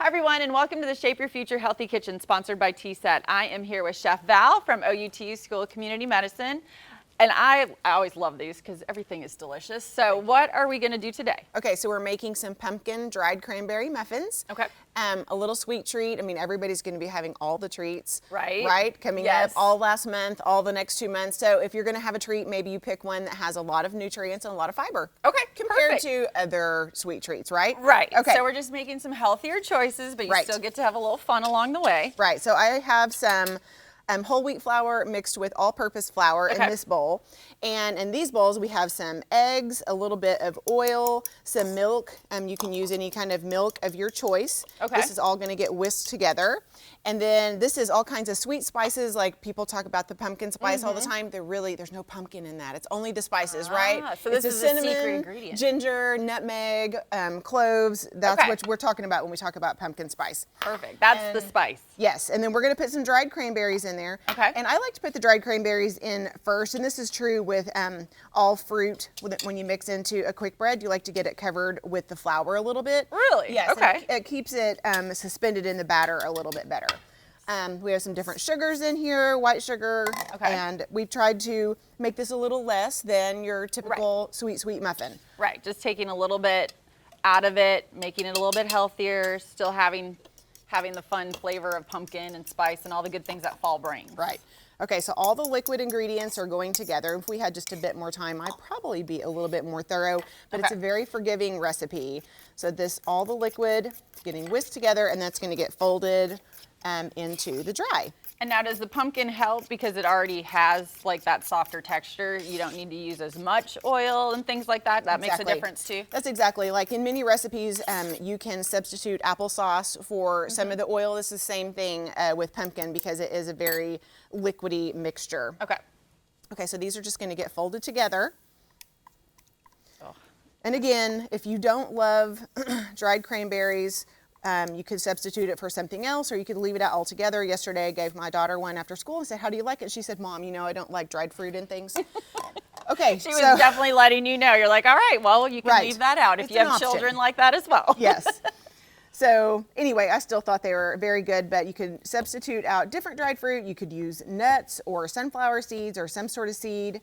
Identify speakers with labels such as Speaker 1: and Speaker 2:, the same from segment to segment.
Speaker 1: Hi everyone, and welcome to the Shape Your Future Healthy Kitchen, sponsored by TSET. I am here with Chef Val from OUT School of Community Medicine. And I always love these because everything is delicious. So what are we going to do today?
Speaker 2: Okay, so we're making some pumpkin dried cranberry muffins.
Speaker 1: Okay.
Speaker 2: A little sweet treat. I mean, everybody's going to be having all the treats.
Speaker 1: Right.
Speaker 2: Right? Coming
Speaker 1: Yes.
Speaker 2: up all last month, all the next 2 months. So if you're going to have a treat, maybe you pick one that has a lot of nutrients and a lot of fiber.
Speaker 1: Okay,
Speaker 2: Compared
Speaker 1: perfect.
Speaker 2: to other sweet treats, right?
Speaker 1: Right.
Speaker 2: Okay.
Speaker 1: So we're just making some healthier choices, but you
Speaker 2: Right.
Speaker 1: still get to have a little fun along the way.
Speaker 2: Right, so I have some whole wheat flour mixed with all-purpose flour in
Speaker 1: Okay.
Speaker 2: this bowl. And in these bowls, we have some eggs, a little bit of oil, some milk. You can use any kind of milk of your choice.
Speaker 1: Okay.
Speaker 2: This is all gonna get whisked together. And then this is all kinds of sweet spices, like people talk about the pumpkin spice all the time. There's no pumpkin in that. It's only the spices, right?
Speaker 1: So this
Speaker 2: It's
Speaker 1: is
Speaker 2: a
Speaker 1: a secret
Speaker 2: cinnamon,
Speaker 1: ingredient.
Speaker 2: ginger, nutmeg, cloves. That's
Speaker 1: Okay.
Speaker 2: what we're talking about when we talk about pumpkin spice.
Speaker 1: Perfect. That's the spice.
Speaker 2: Yes, and then we're gonna put some dried cranberries in there.
Speaker 1: Okay.
Speaker 2: And I like to put the dried cranberries in first, and this is true with all fruit. When you mix into a quick bread, you like to get it covered with the flour a little bit.
Speaker 1: Really?
Speaker 2: Yes.
Speaker 1: Okay.
Speaker 2: It keeps it suspended in the batter a little bit better. We have some different sugars in here, white sugar,
Speaker 1: Okay.
Speaker 2: and we've tried to make this a little less than your typical sweet muffin.
Speaker 1: Right. Just taking a little bit out of it, making it a little bit healthier, still having the fun flavor of pumpkin and spice and all the good things that fall brings.
Speaker 2: Right. Okay, so all the liquid ingredients are going together. If we had just a bit more time, I'd probably be a little bit more thorough, but it's a
Speaker 1: Okay.
Speaker 2: very forgiving recipe. So all the liquid getting whisked together, and that's gonna get folded into the dry.
Speaker 1: And now, does the pumpkin help because it already has like that softer texture? You don't need to use as much oil and things like that. That makes a
Speaker 2: Exactly.
Speaker 1: difference too.
Speaker 2: That's exactly, like in many recipes, you can substitute applesauce for some of the oil. This is the same thing with pumpkin because it is a very liquidy mixture.
Speaker 1: Okay.
Speaker 2: Okay, so these are just gonna get folded together.
Speaker 1: Oh.
Speaker 2: And again, if you don't love dried cranberries, you could substitute it for something else, or you could leave it out altogether. Yesterday, I gave my daughter one after school and said, "How do you like it?" She said, "Mom, you know I don't like dried fruit and things." Okay,
Speaker 1: She was definitely letting you know. You're like, all right, well, you can
Speaker 2: Right.
Speaker 1: leave that out if
Speaker 2: It's
Speaker 1: you
Speaker 2: an
Speaker 1: have
Speaker 2: option.
Speaker 1: children like that as well.
Speaker 2: Yes. So anyway, I still thought they were very good, but you could substitute out different dried fruit. You could use nuts or sunflower seeds or some sort of seed.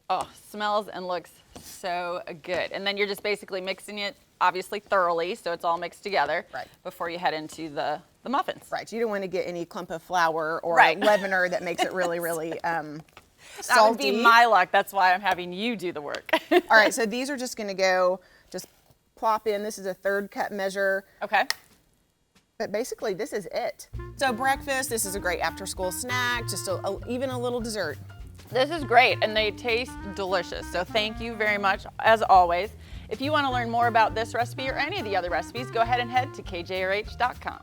Speaker 1: Oh, smells and looks so good. And then you're just basically mixing it, obviously thoroughly, so it's all mixed together.
Speaker 2: Right.
Speaker 1: Before you head into the muffins.
Speaker 2: Right, you don't want to get any clump of flour or
Speaker 1: Right.
Speaker 2: leavener that makes it really, really
Speaker 1: That
Speaker 2: salty.
Speaker 1: would be my luck. That's why I'm having you do the work.
Speaker 2: All right, so these are just going to go, just plop in. This is a 1/3 cup measure.
Speaker 1: Okay.
Speaker 2: But basically, this is it. So breakfast, this is a great after-school snack, just even a little dessert.
Speaker 1: This is great, and they taste delicious. So thank you very much, as always. If you want to learn more about this recipe or any of the other recipes, go ahead and head to kjrh.com.